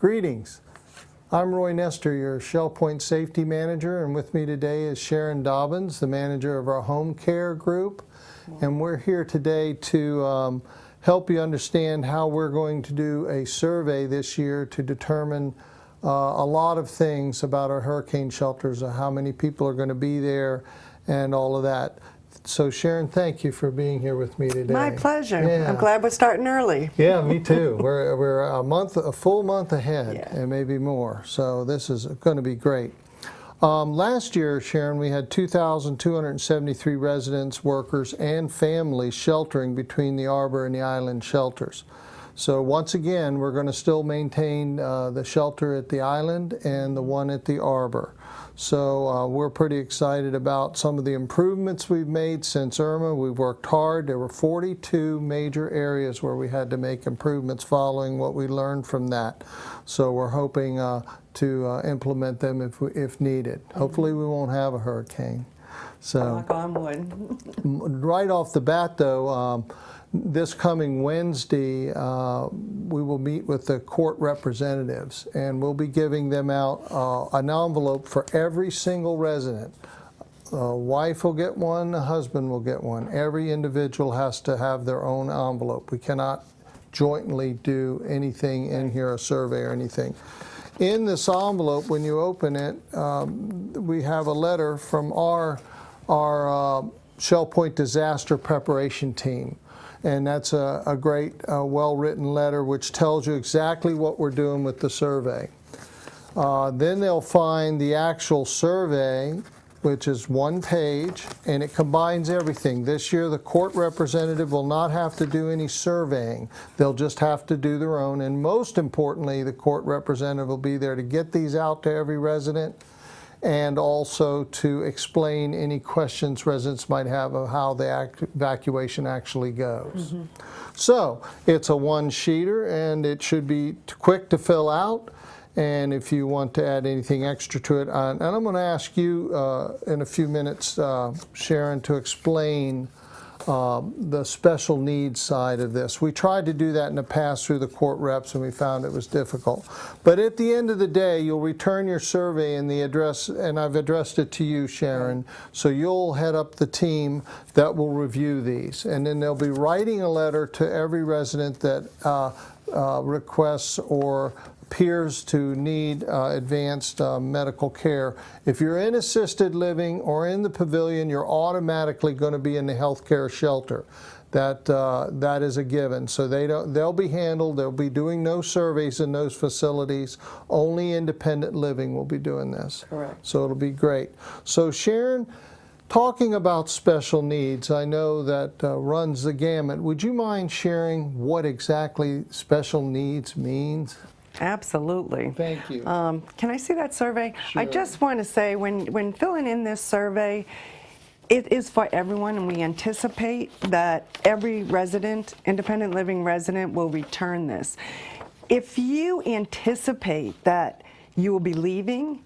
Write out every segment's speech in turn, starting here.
Greetings. I'm Roy Nestor, your Shell Point Safety Manager, and with me today is Sharon Dobbins, the manager of our home care group. And we're here today to help you understand how we're going to do a survey this year to determine a lot of things about our hurricane shelters, how many people are going to be there, and all of that. So Sharon, thank you for being here with me today. My pleasure. Yeah. I'm glad we're starting early. Yeah, me too. We're a full month ahead, Yeah. and maybe more. So this is going to be great. Last year, Sharon, we had 2,273 residents, workers, and families sheltering between the Arbor and the island shelters. So once again, we're going to still maintain the shelter at the island and the one at the Arbor. So we're pretty excited about some of the improvements we've made since Irma. We've worked hard. There were 42 major areas where we had to make improvements following what we learned from that. So we're hoping to implement them if needed. Hopefully we won't have a hurricane. So Knock on wood. right off the bat, though, this coming Wednesday, we will meet with the court representatives, and we'll be giving them out an envelope for every single resident. A wife will get one, a husband will get one. Every individual has to have their own envelope. We cannot jointly do anything in here, a survey or anything. In this envelope, when you open it, we have a letter from our Shell Point Disaster Preparation Team. And that's a great, well-written letter which tells you exactly what we're doing with the survey. Then they'll find the actual survey, which is one page, and it combines everything. This year, the court representative will not have to do any surveying. They'll just have to do their own. And most importantly, the court representative will be there to get these out to every resident, and also to explain any questions residents might have of how the evacuation actually goes. So it's a one-sheeter, and it should be quick to fill out. And if you want to add anything extra to it, and I'm going to ask you in a few minutes, Sharon, to explain the special needs side of this. We tried to do that in the past through the court reps, and we found it was difficult. But at the end of the day, you'll return your survey in the address, and I've addressed it to you, Sharon, so you'll head up the team that will review these. And then they'll be writing a letter to every resident that requests or appears to need advanced medical care. If you're in assisted living or in the pavilion, you're automatically going to be in the health care shelter. That is a given. So they'll be handled. They'll be doing no surveys in those facilities. Only independent living will be doing this. Correct. So it'll be great. So Sharon, talking about special needs, I know that runs the gamut. Would you mind sharing what exactly special needs means? Absolutely. Thank you. Can I see that survey? Sure. I just want to say, when filling in this survey, it is for everyone, and we anticipate that every resident, independent living resident, will return this. If you anticipate that you will be leaving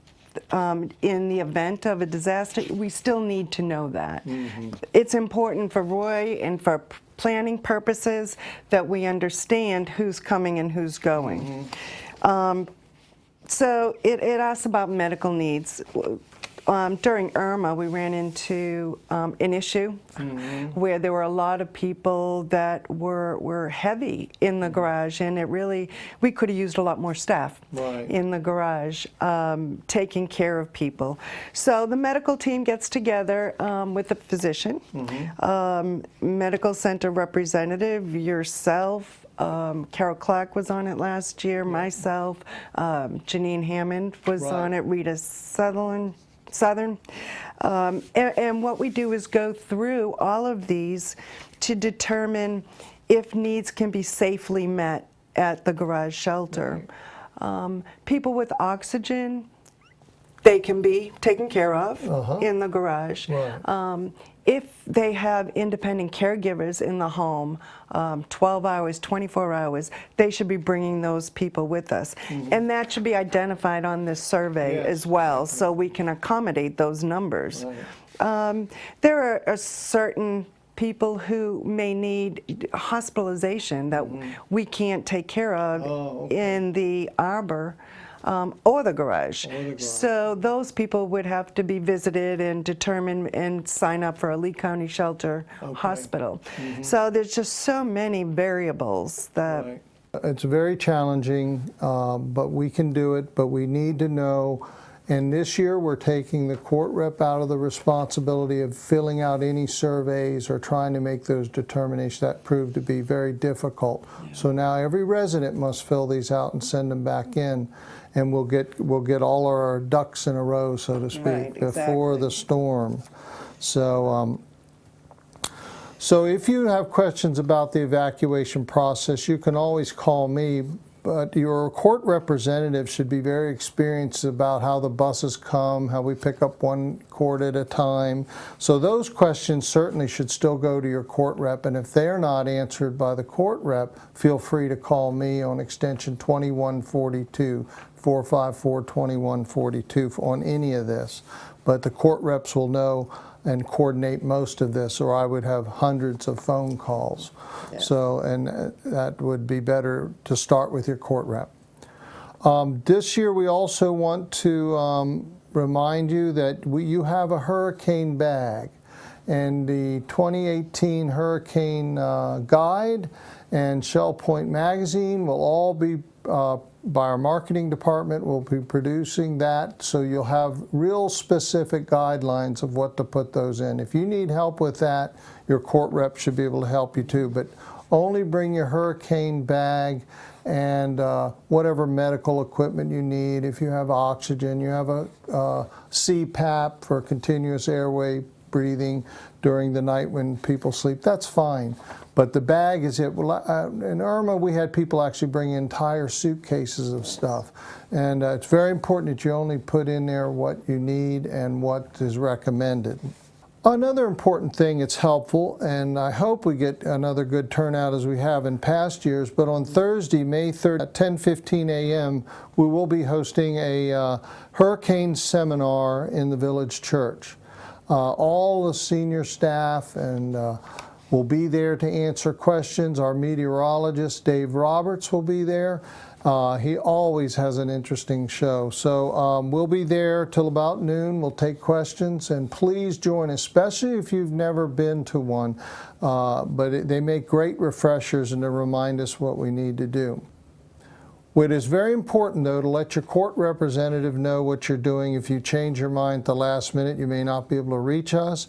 in the event of a disaster, we still need to know that. It's important for Roy and for planning purposes that we understand who's coming and who's going. So it asks about medical needs. During Irma, we ran into an issue where there were a lot of people that were heavy in the garage, and we could have used a lot more staff in the garage taking care of people. So the medical team gets together with the physician, medical center representative, yourself, Carol Clark was on it last year, myself, Janine Hammond was on it, Rita Southern. And what we do is go through all of these to determine if needs can be safely met at the garage shelter. People with oxygen, they can be taken care of in the garage. If they have independent caregivers in the home, 12 hours, 24 hours, they should be bringing those people with us. And that should be identified on this survey as well, so we can accommodate those numbers. There are certain people who may need hospitalization that we can't take care of in the arbor or the garage. So those people would have to be visited and determined and sign up for a Lee County Shelter Hospital. So there's just so many variables that... It's very challenging, but we can do it, but we need to know. And this year we're taking the court rep out of the responsibility of filling out any surveys or trying to make those determinations. That proved to be very difficult. So now every resident must fill these out and send them back in, and we'll get all our ducks in a row, so to speak, before the storm. So so if you have questions about the evacuation process, you can always call me. But your court representative should be very experienced about how the buses come, how we pick up one court at a time. So those questions certainly should still go to your court rep, and if they're not answered by the court rep, feel free to call me on extension 2142, 454-2142 on any of this. But the court reps will know and coordinate most of this, or I would have hundreds of phone calls. So, and that would be better to start with your court rep. This year we also want to remind you that you have a hurricane bag, and the 2018 Hurricane Guide and Shell Point Magazine will all be by our marketing department. Will be producing that, so you'll have real specific guidelines of what to put those in. If you need help with that, your court rep should be able to help you too, but only bring your hurricane bag and whatever medical equipment you need. If you have oxygen, you have a CPAP for continuous airway breathing during the night when people sleep, that's fine. But the bag is it. In Irma, we had people actually bring entire suitcases of stuff. And it's very important that you only put in there what you need and what is recommended. Another important thing, it's helpful, and I hope we get another good turnout as we have in past years, but on Thursday, May 3rd at 10:15 a.m., we will be hosting a hurricane seminar in the village church. All the senior staff and will be there to answer questions. Our meteorologist, Dave Roberts, will be there. He always has an interesting show. So we'll be there till about noon. We'll take questions, and please join, especially if you've never been to one. They make great refreshers and to remind us what we need to do. It is very important, though, to let your court representative know what you're doing. If you change your mind at the last minute, you may not be able to reach us.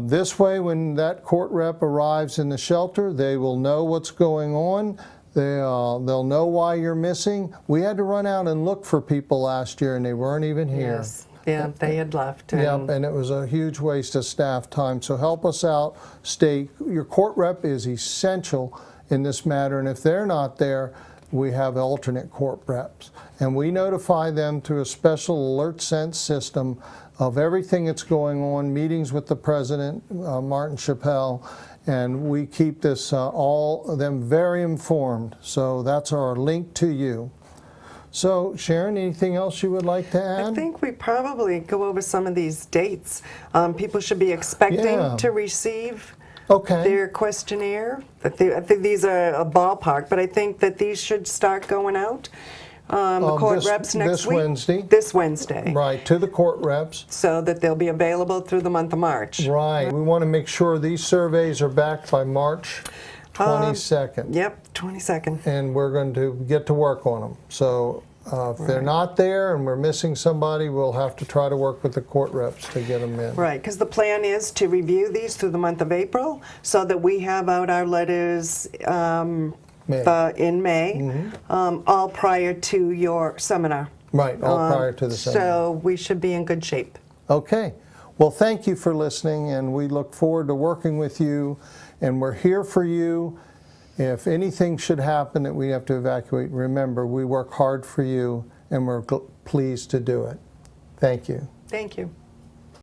This way, when that court rep arrives in the shelter, they will know what's going on. They'll know why you're missing. We had to run out and look for people last year, and they weren't even here. Yes. Yeah, they had left. Yep, and it was a huge waste of staff time. So help us out. Your court rep is essential in this matter, and if they're not there, we have alternate court reps. And we notify them through a special alert sense system of everything that's going on, meetings with the president, Martin Chappelle, and we keep this all of them very informed. So that's our link to you. So Sharon, anything else you would like to add? I think we probably go over some of these dates. People should be expecting to receive their questionnaire. I think these are a ballpark, but I think that these should start going out. The court reps next week. This Wednesday. Right, to the court reps. So that they'll be available through the month of March. Right. We want to make sure these surveys are back by March 22nd. Yep, 22nd. And we're going to get to work on them. So if they're not there and we're missing somebody, we'll have to try to work with the court reps to get them in. Right, because the plan is to review these through the month of April so that we have out our letters in May, all prior to your seminar. Right, all prior to the seminar. So we should be in good shape. Okay. Well, thank you for listening, and we look forward to working with you, and we're here for you. If anything should happen that we have to evacuate, remember, we work hard for you, and we're pleased to do it. Thank you. Thank you.